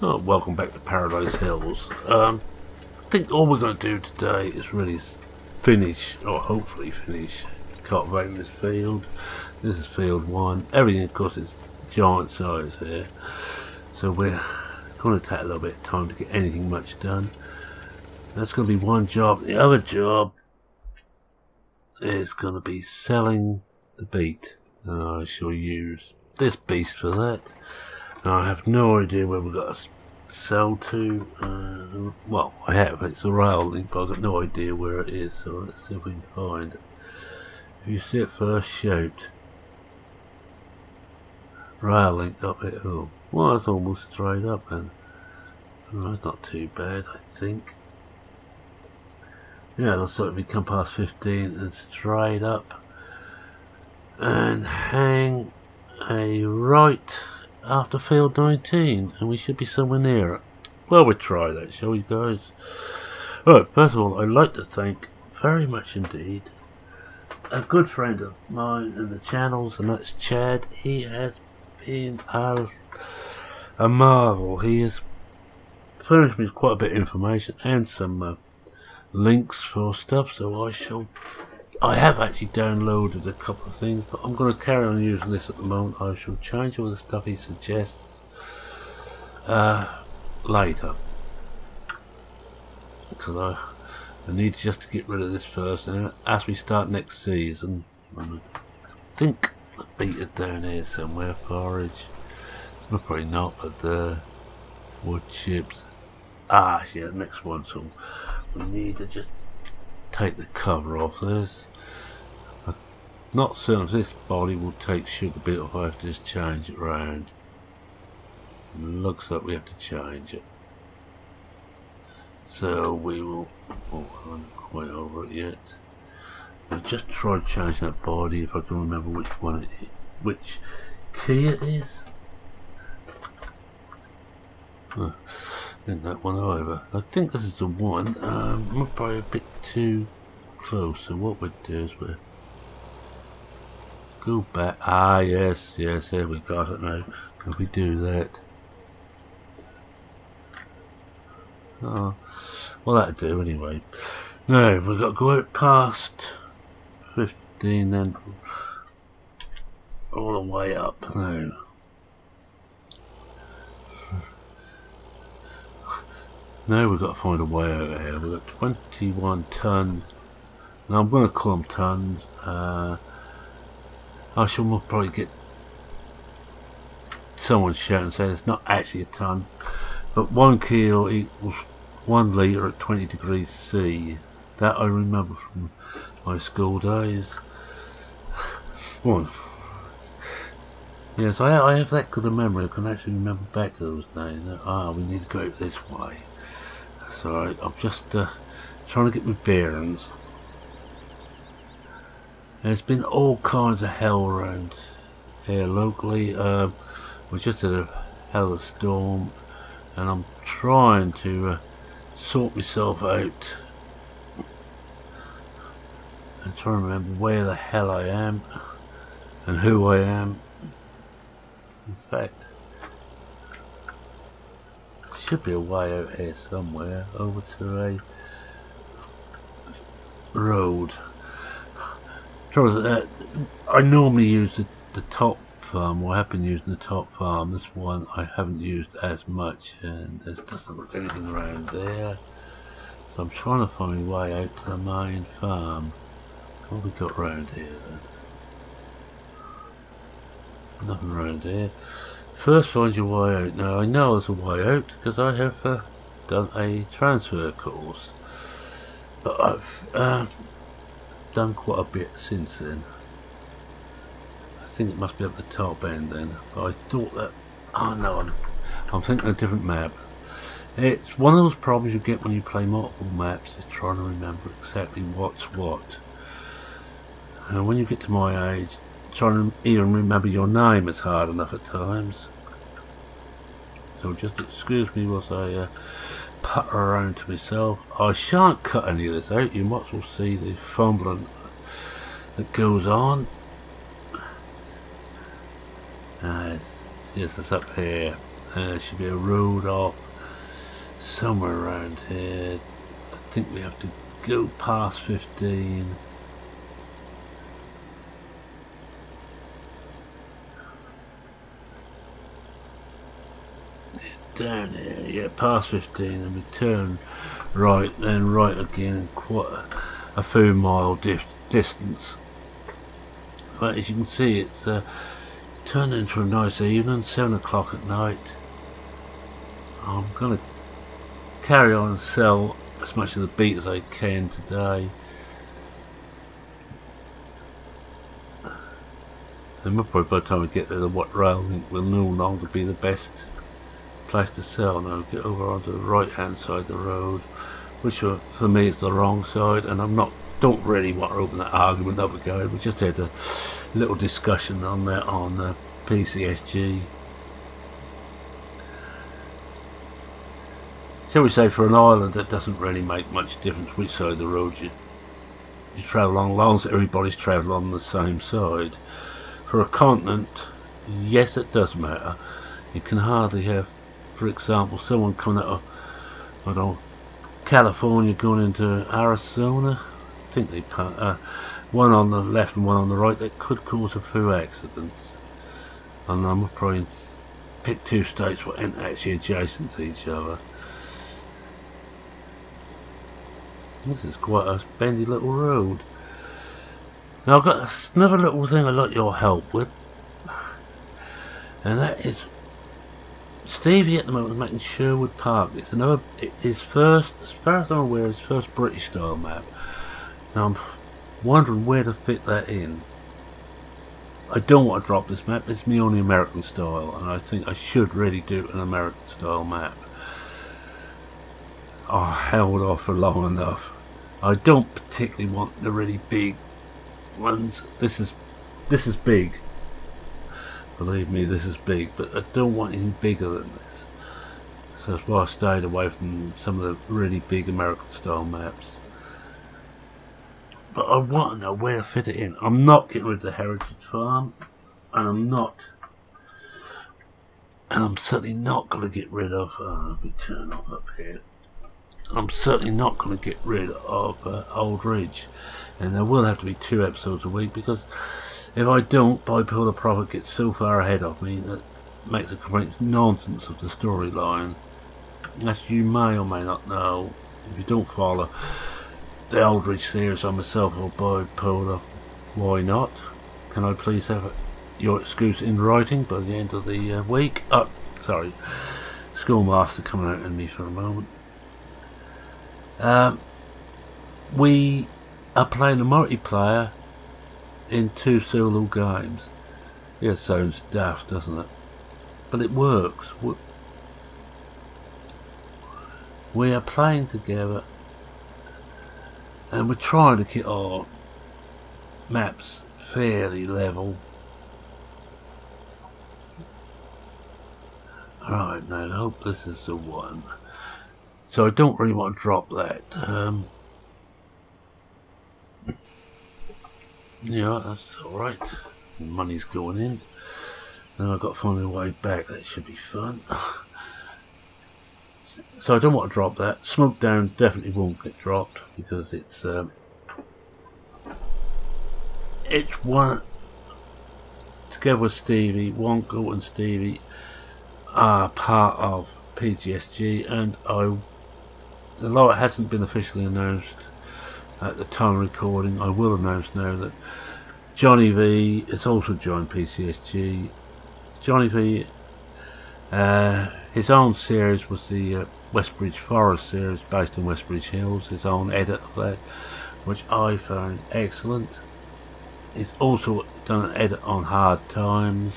Oh, welcome back to Paradise Hills. I think all we're going to do today is really finish, or hopefully finish, cultivating this field. This is field 1. Everything, of course, is giant size here. So we're going to take a little bit of time to get anything much done. That's going to be one job. The other job is going to be selling the beet. I shall use this beast for that. Now, I have no idea where we've got to sell to. Well, I have. It's a rail link, but I've got no idea where it is. So let's see if we can find it. If you see it first, shout. Rail link up here. Oh, well, that's almost straight up then. Oh, that's not too bad, I think. Yeah, looks like we come past 15 and straight up and hang a right after field 19, and we should be somewhere near it. Well, we'll try that, shall we, guys? Alright, first of all, I'd like to thank very much indeed a good friend of mine in the channels, and that's Chad. He has been a marvel. He has furnished me with quite a bit of information and some links for stuff, so I have actually downloaded a couple of things, but I'm going to carry on using this at the moment. I shall change all the stuff he suggests later, because I need just to get rid of this first, and as we start next season, I think the beet are down here somewhere. Forage, well, probably not, but wood chips. Yeah, next one. So we need to just take the cover off this. I'm not certain if this body will take sugar beet, or if I have to just change it round. Looks like we have to change it. So we will. Oh, I'm not quite over it yet. I'll just try changing that body if I can remember which one it is, which key it is. In that one either. I think this is the one. I'm probably a bit too close, so what we'll do is we'll go back. Yes, there we got it now. Can we do that? Oh, well, that'll do anyway. Now, we've got to go out past 15, then all the way up now. Now we've got to find a way out of here. We've got 21 tons. Now I'm going to call them tons. I shall probably get someone shouting and say it's not actually a ton, but 1 kilo equals 1 litre at 20 degrees C. That I remember from my school days. One. Yes, I have that good a memory. I can actually remember back to those days. We need to go out this way. So I'm just trying to get my bearings. There's been all kinds of hell around here locally. We just had a hell of a storm, and I'm trying to sort myself out and try and remember where the hell I am and who I am. In fact, should be a way out here somewhere over to a road. I normally use the top farm, or I have been using the top farm. This one I haven't used as much, and there doesn't look anything around there. So I'm trying to find my way out to the main farm. What have we got around here then? Nothing around here. First, find your way out. Now, I know there's a way out because I have done a transfer course, but I've done quite a bit since then. I think it must be up the top end then. But I thought that. Oh no, I'm thinking of a different map. It's one of those problems you get when you play multiple maps, is trying to remember exactly what's what. And when you get to my age, trying to even remember your name is hard enough at times. So just excuse me whilst I putter around to myself. I shan't cut any of this out. You might as well see the fumbling that goes on. Yes, it's up here. There should be a road off somewhere around here. I think we have to go past 15. Down here, yeah, past 15, and we turn right, then right again, quite a few mile distance. But as you can see, it's turned into a nice evening, 7 o'clock at night. I'm going to carry on and sell as much of the beet as I can today. And probably by the time we get there, the what rail will no longer be the best place to sell. Now get over onto the right hand side of the road, which for me is the wrong side, and don't really want to open that argument up again. We just had a little discussion on that on PCSG. Shall we say, for an island, it doesn't really make much difference which side of the road you travel on, as long as everybody's travelling on the same side. For a continent, yes, it does matter. You can hardly have, for example, someone coming out of, I don't know, California going into Arizona. I think they one on the left and one on the right. That could cause a few accidents. And I'm probably pick two states that aren't actually adjacent to each other. This is quite a bendy little road. Now I've got another little thing I'd like your help with, and that is Stevie at the moment is making Sherwood Park. It's his first, as far as I'm aware, his first British style map. Now I'm wondering where to fit that in. I don't want to drop this map. It's my only American style, and I think I should really do an American style map. I held off for long enough. I don't particularly want the really big ones. This is big. Believe me, this is big, but I don't want anything bigger than this. So that's why I stayed away from some of the really big American style maps. But I want to know where to fit it in. I'm not getting rid of the Heritage Farm, and I'm certainly not going to get rid of. Let me turn off up here. I'm certainly not going to get rid of Old Ridge, and there will have to be 2 episodes a week, because if I don't, Bipolar Prophet gets so far ahead of me that makes a complete nonsense of the storyline. As you may or may not know, if you don't follow the Aldridge series on myself or Bipolar, why not? Can I please have your excuse in writing by the end of the week? Oh, sorry, Schoolmaster coming out in me for a moment. We are playing a multiplayer in 2 solo games. Yeah, sounds daft, doesn't it? But it works. We are playing together, and we're trying to keep our maps fairly level. Alright, now I hope this is the one. So I don't really want to drop that. Yeah, that's alright. Money's going in. Then I've got to find my way back. That should be fun. So I don't want to drop that. Smoke Down definitely won't get dropped, because it's one, together with Stevie, Wonko and Stevie are part of PGSG, and although it hasn't been officially announced at the time of recording, I will announce now that Johnny V has also joined PCSG. Johnny V, his own series was the Westbridge Forest series, based in Westbridge Hills, his own edit of that, which I found excellent. He's also done an edit on Hard Times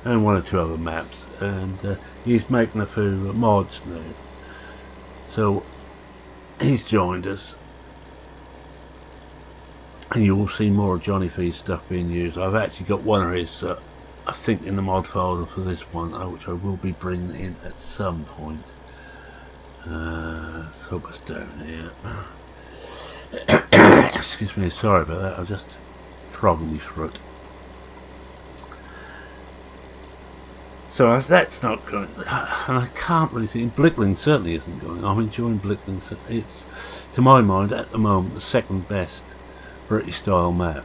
and 1 or 2 other maps, and he's making a few mods now. So he's joined us, and you will see more of Johnny V's stuff being used. I've actually got one of his, I think, in the mod folder for this one, which I will be bringing in at some point. Let's hope it's down here. Excuse me, sorry about that, I've just frogged my throat. So as that's not going, and I can't really think, Blickling certainly isn't going. I'm enjoying Blickling. It's, to my mind, at the moment, the second best British style map.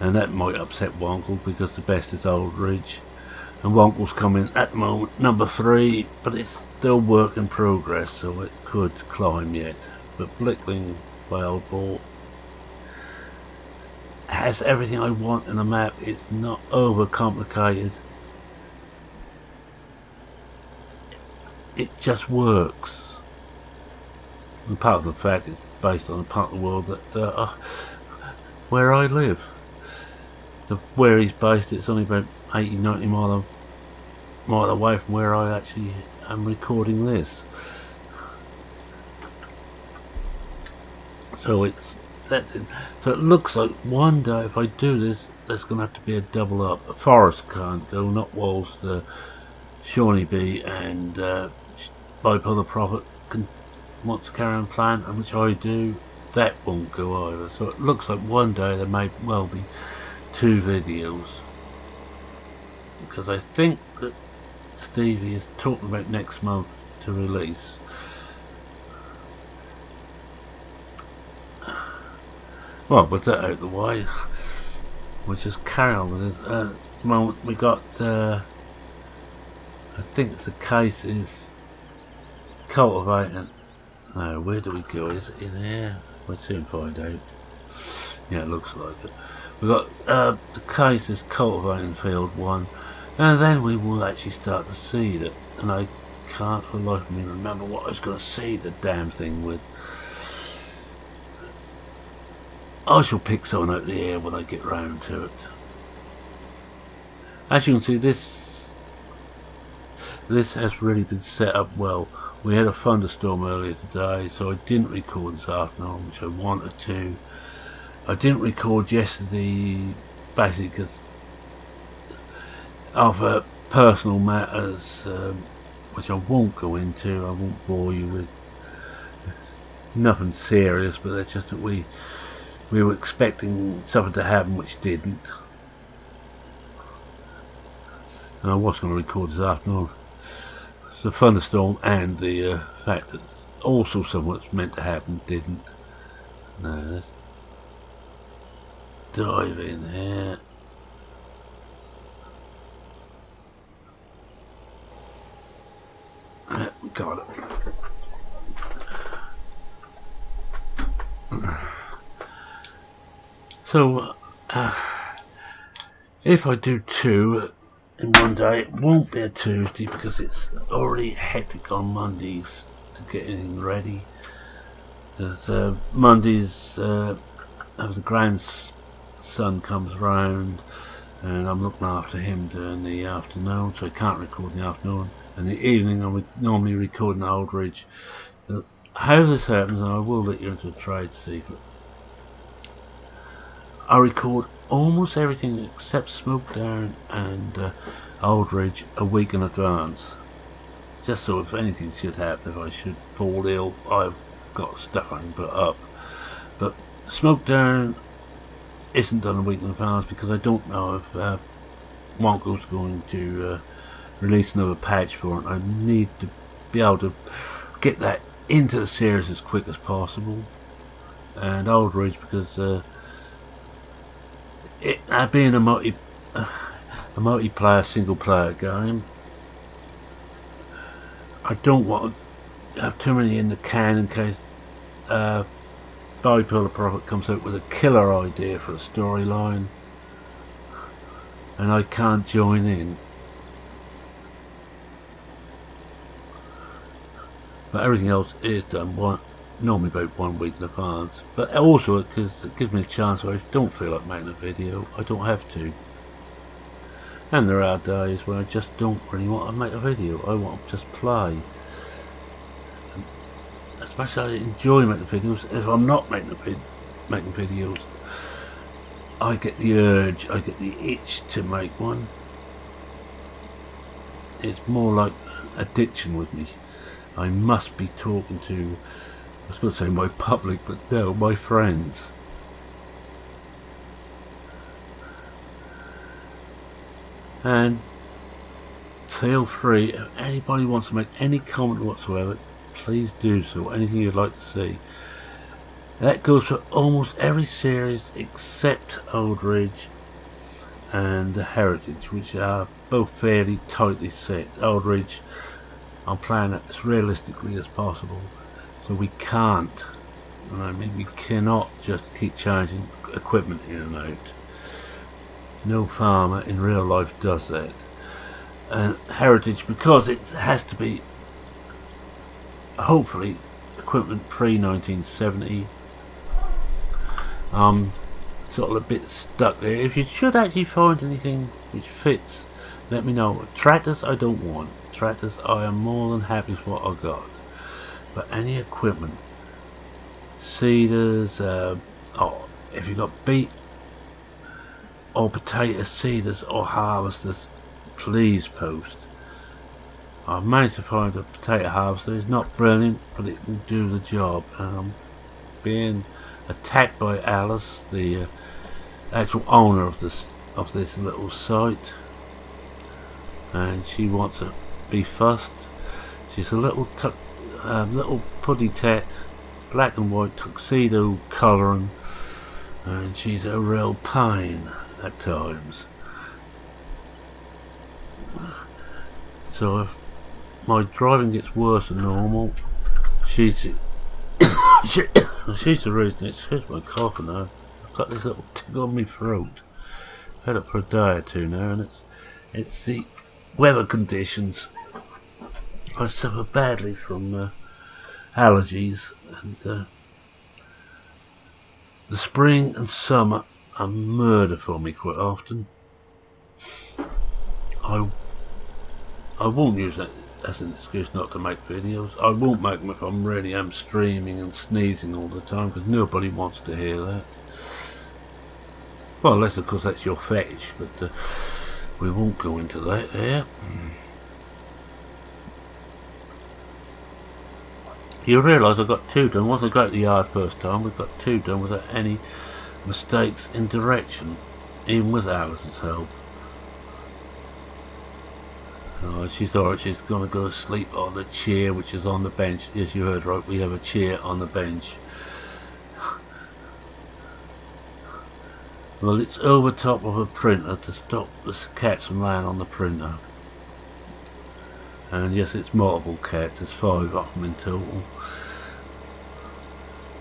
And that might upset Wonkle because the best is Old Ridge. And Wonkle's coming at the moment number 3, but it's still work in progress, so it could climb yet. But Blickling by Old Ball has everything I want in a map. It's not over complicated. It just works. And part of the fact it's based on a part of the world that where I live. Where he's based, it's only about 80-90 mile away from where I actually am recording this. So that's it. So it looks like one day if I do this, there's going to have to be a double up. Forest can't go, not whilst Shawnee B and Bipolar Prophet wants to carry on plan, and which I do. That won't go either. So it looks like one day there may well be 2 videos, because I think that Stevie is talking about next month to release. Well, with that out of the way, we'll just carry on with this. At the moment we got, I think it's the case is cultivating. No, where do we go? Is it in here? We'll soon find out. Yeah, it looks like it. We've got the case is cultivating field 1, and then we will actually start to seed it. And I can't for the life of me remember what I was going to seed the damn thing with. I shall pick someone out of the air when I get round to it. As you can see, this has really been set up well. We had a thunderstorm earlier today, so I didn't record this afternoon, which I wanted to. I didn't record yesterday, basically because of personal matters, which I won't go into. I won't bore you with. Nothing serious, but it's just that we were expecting something to happen which didn't. And I was going to record this afternoon. The thunderstorm and the fact that also something that's meant to happen didn't. No, let's dive in here. We got it. So, if I do 2 in one day, it won't be a Tuesday because it's already hectic on Mondays to get anything ready. Because Mondays, as the grandson comes round, and I'm looking after him during the afternoon, so I can't record in the afternoon. And the evening, I'm normally recording Old Ridge. How this happens, and I will let you into a trade secret. I record almost everything except Smoke Down and Old Ridge a week in advance. Just so if anything should happen, if I should fall ill, I've got stuff I can put up. But Smoke Down isn't done a week in advance because I don't know if Wonkle's going to release another patch for it. I need to be able to get that into the series as quick as possible. And Old Ridge because it being a multiplayer single player game, I don't want to have too many in the can in case Bipolar Prophet comes out with a killer idea for a storyline and I can't join in. But everything else is done normally about 1 week in advance. But also because it gives me a chance where I don't feel like making a video, I don't have to. And there are days where I just don't really want to make a video. I want to just play. And as much as I enjoy making videos, if I'm not making videos, I get the urge, I get the itch to make one. It's more like addiction with me. I must be talking to, I was going to say my public, but no, my friends. And feel free, if anybody wants to make any comment whatsoever, please do so. Anything you'd like to see. That goes for almost every series except Old Ridge and the Heritage, which are both fairly tightly set. Old Ridge, I'm playing that as realistically as possible, so we can't, we cannot just keep changing equipment in and out. No farmer in real life does that. And Heritage, because it has to be hopefully equipment pre-1970, I'm sort of a bit stuck there. If you should actually find anything which fits, let me know. Tractors I don't want. Tractors I am more than happy with what I got. But any equipment, seeders, if you got beet or potato seeders or harvesters, please post. I've managed to find a potato harvester. It's not brilliant, but it will do the job. And I'm being attacked by Alice, the actual owner of this little site, and she wants to be fussed. She's a little puddy tat, black and white tuxedo colouring, and she's a real pain at times. So if my driving gets worse than normal, she's the reason. Excuse my coughing now. I've got this little tickle on my throat. I've had it for a day or two now, and it's the weather conditions. I suffer badly from allergies, and the spring and summer are murder for me quite often. I won't use that as an excuse not to make videos. I won't make them if I really am streaming and sneezing all the time, because nobody wants to hear that. Well, unless of course that's your fetish, but we won't go into that here. You realise I got two done. Once I got to the yard first time, we got two done without any mistakes in direction, even with Alice's help. She thought she's going to go to sleep on the chair which is on the bench. As you heard right, we have a chair on the bench. Well, it's over top of a printer to stop the cats from laying on the printer. And yes, it's multiple cats. There's 5 of them in total.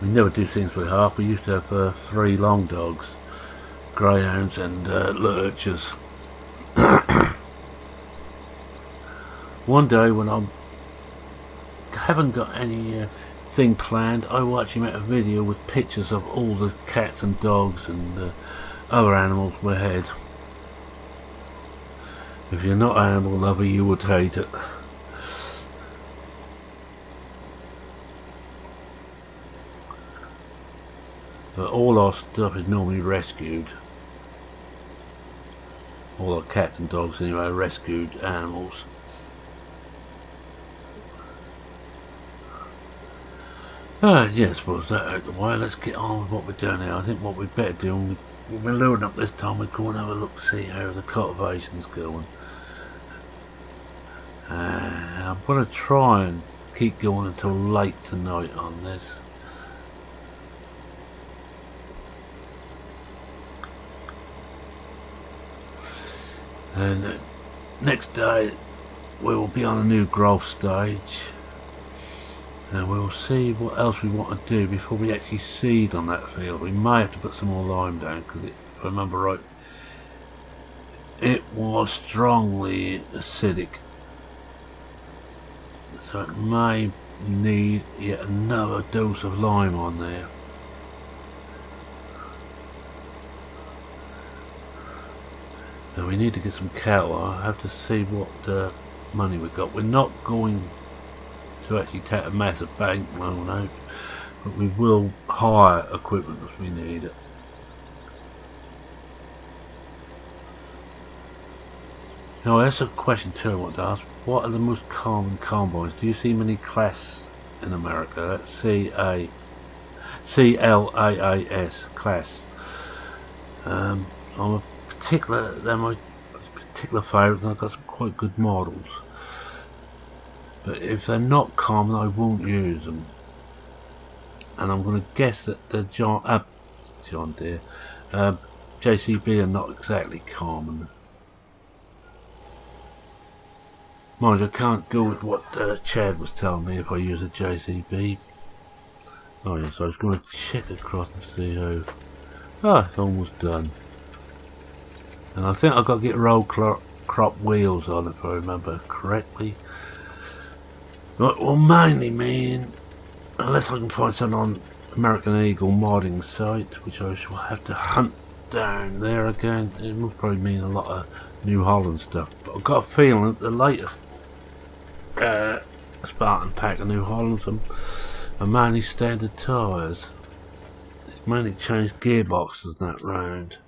We never do things by half. We used to have 3 long dogs, greyhounds and lurchers. One day when I haven't got any thing planned, I will actually make a video with pictures of all the cats and dogs and other animals we had. If you're not an animal lover, you would hate it. But all our stuff is normally rescued. All our cats and dogs anyway are rescued animals. Yeah, I suppose that out the way. Let's get on with what we're doing now. I think what we'd better do, when we're loading up this time, we go and have a look to see how the cultivation's going. I'm going to try and keep going until late tonight on this. And next day we will be on a new growth stage, and we'll see what else we want to do before we actually seed on that field. We may have to put some more lime down, because if I remember right, it was strongly acidic, so it may need yet another dose of lime on there. And we need to get some cattle. I have to see what money we've got. We're not going to actually take a massive bank loan out, but we will hire equipment if we need it. Now that's a question too I want to ask. What are the most common combines? Do you see many class in America? That's C-L-A-A-S, class. I'm a particular, they're my particular favourites, and I've got some quite good models. But if they're not common, I won't use them. And I'm going to guess that the John Deere, JCB are not exactly common. Mind you, I can't go with what Chad was telling me if I use a JCB. Oh yes, I was going to check across and see how... Ah, it's almost done. And I think I've got to get roll crop wheels on if I remember correctly. Right, well, mainly, man, unless I can find something on American Eagle modding site, which I shall have to hunt down there again. It will probably mean a lot of New Holland stuff. But I've got a feeling that the latest Spartan pack of New Hollands are mainly standard tyres. It's mainly changed gearboxes that round.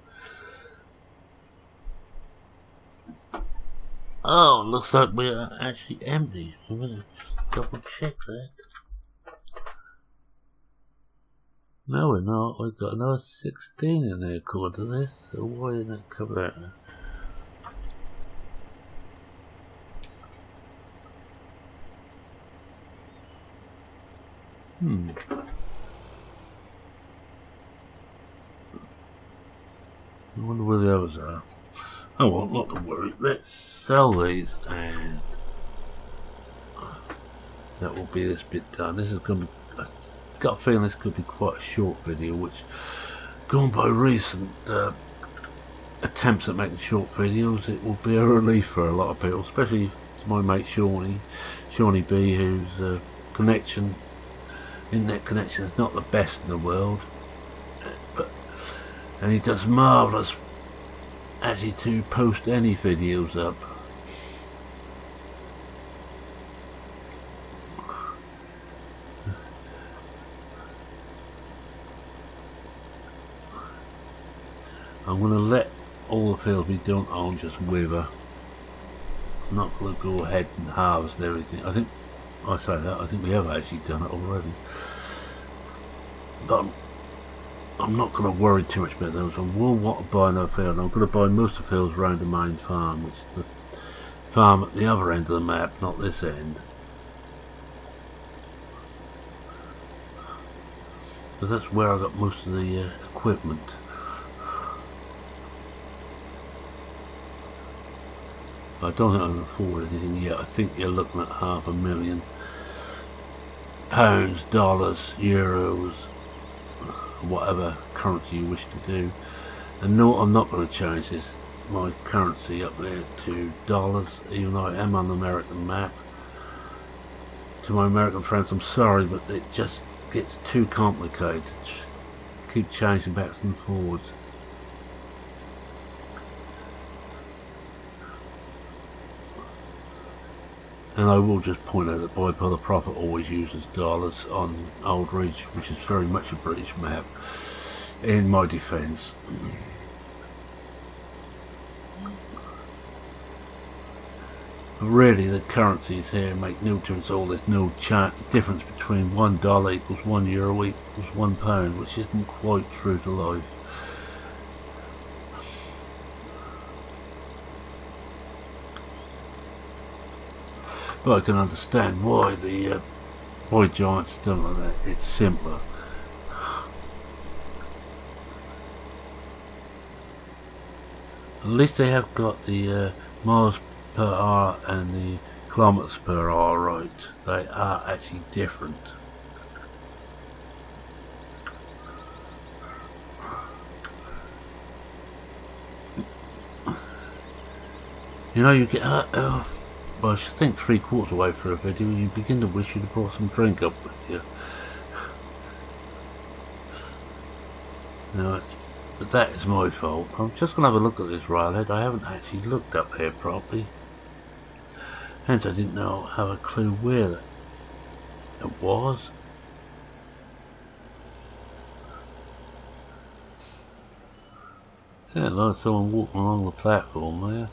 Oh, looks like we are actually empty. I'm going to double check that. No, we're not. We've got another 16 in there according to this. So why didn't that come out? I wonder where the others are. Oh well, not to worry. Let's sell these and that will be this bit done. This is going to be... I've got a feeling this could be quite a short video, which, gone by recent attempts at making short videos, it will be a relief for a lot of people, especially to my mate Shawnee B, whose internet connection is not the best in the world, and he does marvellous actually to post any videos up. I'm going to let all the fields we don't own just wither. I'm not going to go ahead and harvest everything. I think we have actually done it already. But I'm not going to worry too much about those. I will want to buy another field. I'm going to buy most of the fields around the main farm, which is the farm at the other end of the map, not this end. Because that's where I got most of the equipment. I don't think I can afford anything yet. I think you're looking at £500,000 pounds, dollars, euros, whatever currency you wish to do. And no, I'm not going to change my currency up there to dollars, even though I am on the American map. To my American friends, I'm sorry, but it just gets too complicated to keep changing backwards and forwards. And I will just point out that Bipolar Prophet always uses dollars on Old Ridge, which is very much a British map, in my defence. Really, the currencies here make no difference. There's no difference between $1 equals €1 equals £1, which isn't quite true to life. But I can understand why the Giants done like that. It's simpler. At least they have got the miles per hour and the kilometers per hour right. They are actually different. You know, you get well, I should think 3/4 away for a video, and you begin to wish you'd have brought some drink up with you. No, but that is my fault. I'm just going to have a look at this railhead. I haven't actually looked up here properly. Hence I didn't have a clue where it was. Yeah, like someone walking along the platform there.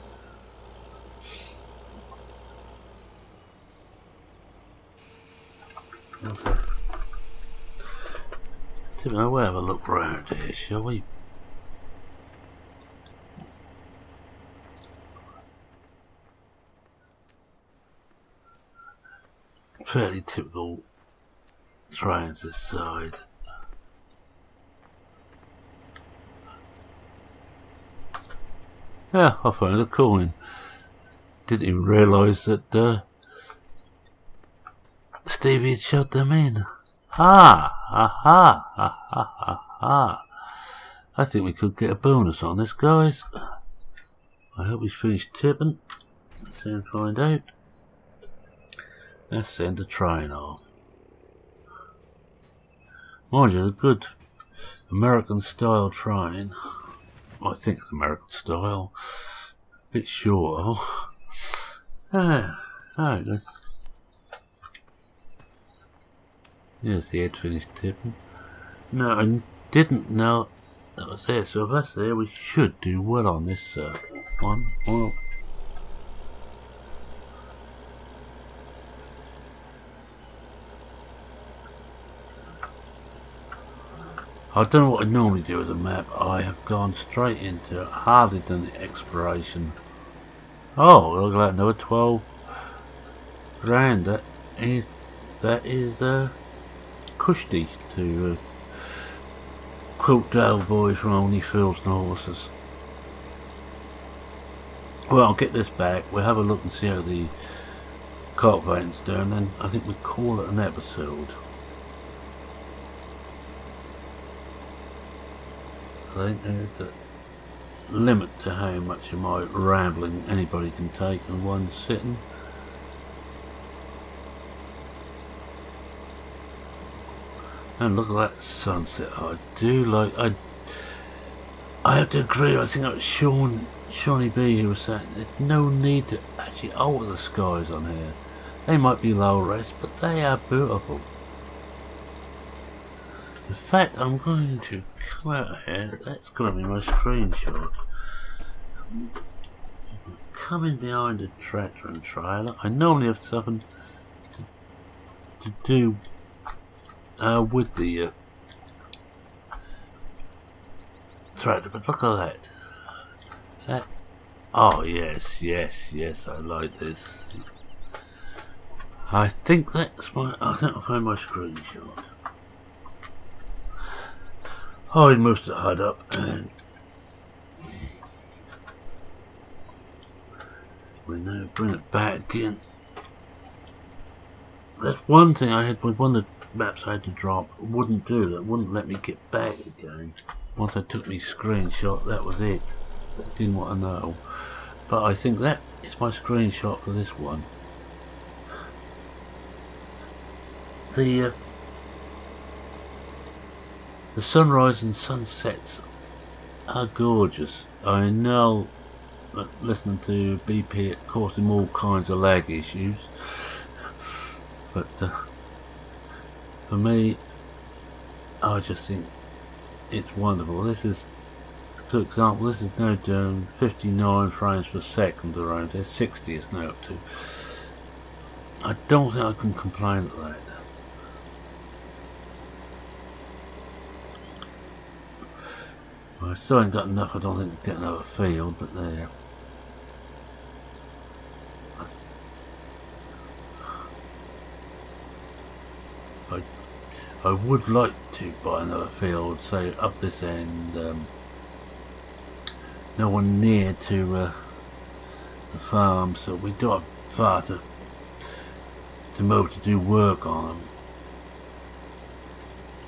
Okay. We'll have a look round here, shall we? fairly typical trains this side. Yeah, I found a coin. Didn't even realise that Stevie had shoved them in. Ha! Ha ha! I think we could get a bonus on this, guys. I hope he's finished tipping. Let's soon find out. Let's send the train off. Mind you, a good American style train. I think it's American style. A bit short. Alright, here's the head finished tipping. No, I didn't know that was there, so if that's there, we should do well on this one. Well, I don't know what I normally do with a map. I have gone straight into it, hardly done the exploration. Oh, look at that, another 12 grand. That is cushy to quote Dale Boy from Only Fools and Horses. Well, I'll get this back. We'll have a look and see how the cultivating's doing, and then I think we call it an episode. I think there's a limit to how much of my rambling anybody can take in one sitting. And look at that sunset. I do like. I have to agree. I think that was Shawnee B who was saying there's no need to actually alter the skies on here. They might be low res, but they are beautiful. In fact, I'm going to come out here. That's going to be my screenshot. Coming behind a tractor and trailer. I normally have something to do with the tractor, but look at that. Oh yes, I like this. I think I think I'll find my screenshot. Oh, he moves the HUD up and we now bring it back again. That's one thing I had with one of the maps I had to drop. It wouldn't do that, wouldn't let me get back again. Once I took my screenshot, that was it. I didn't want to know. But I think that is my screenshot for this one. The sunrise and sunsets are gorgeous. I know that listening to BP it caused him all kinds of lag issues, but for me, I just think it's wonderful. This is, for example, this is now doing 59 frames per second around here. 60 is now up to. I don't think I can complain at that. I still ain't got enough, I don't think, to get another field, but there. I would like to buy another field, say up this end, no one near to the farm, so we do have far to move to do work on them.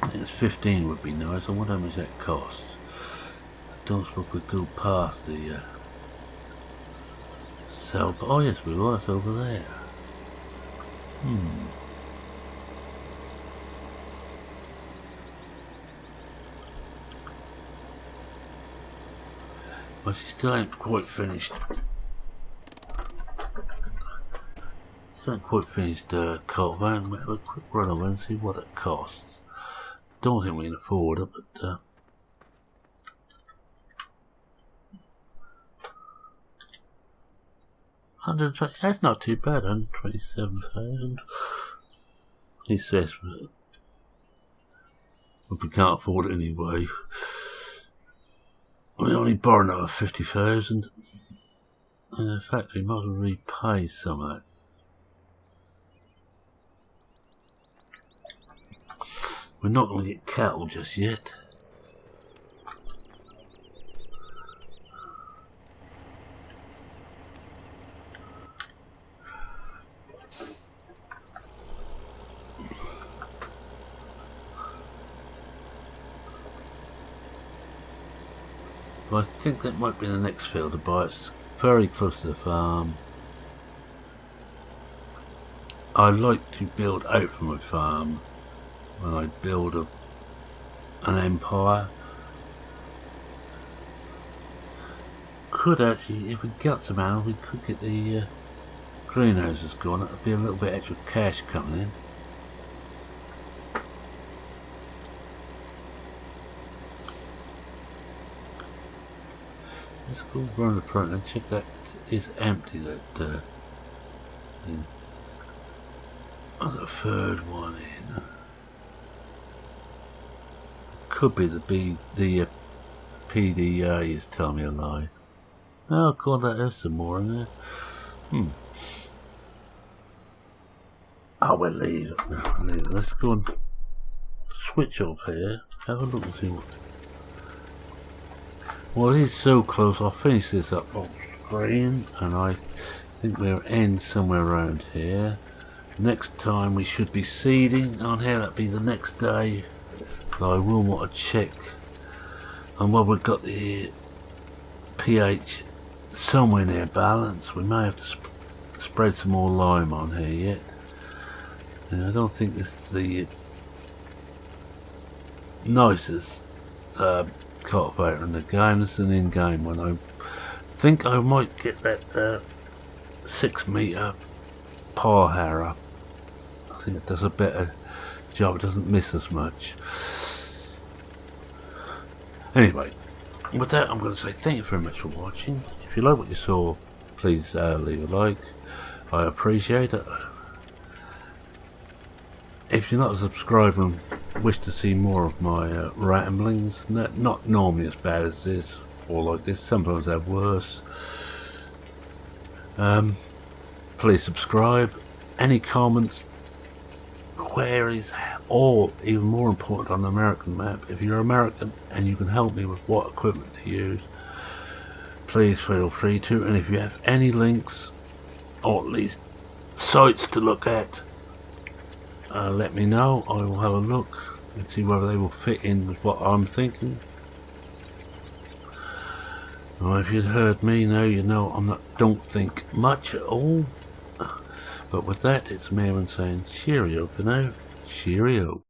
I think it's 15 would be nice. I wonder how much that costs. I don't suppose we go past the cell, but oh yes we will, that's over there. Well, she still ain't quite finished. Still ain't quite finished cultivating. We'll have a quick run over and see what it costs. Don't think we can afford it, but 120. That's not too bad. 127,000. He says, but we can't afford it anyway. We only borrow another 50,000. In fact, we might repay some of that. We're not going to get cattle just yet. I think that might be the next field to buy. It's very close to the farm. I like to build out from my farm when I build an empire. Could actually, if we got some animals, we could get the greenhouses going. That would be a little bit extra cash coming in. Let's go around the front and check that is empty. That thing. Oh, the third one in. Could be the PDA is telling me a lie. Oh god, there's some more in there. Oh, we'll leave it. No, we'll leave it. Let's go and switch off here. Have a look and see what. Well, it is so close. I'll finish this up on screen, and I think we'll end somewhere around here. Next time we should be seeding on here. That'll be the next day. But I will want to check. And while we've got the pH somewhere near balance, we may have to spread some more lime on here yet. And I don't think it's the nicest cultivator in the game. It's an in-game one. I think I might get that 6 meter par harrow. I think it does a better job. It doesn't miss as much. Anyway, with that, I'm going to say thank you very much for watching. If you like what you saw, please leave a like. I appreciate it. If you're not a subscriber and wish to see more of my ramblings, not normally as bad as this or like this, sometimes they're worse, please subscribe. Any comments, queries, or even more important on the American map, if you're American and you can help me with what equipment to use, please feel free to. And if you have any links or at least sites to look at, let me know. I will have a look and see whether they will fit in with what I'm thinking. Well, if you'd heard me now, you know don't think much at all. But with that, it's Merman saying cheerio for now. Cheerio.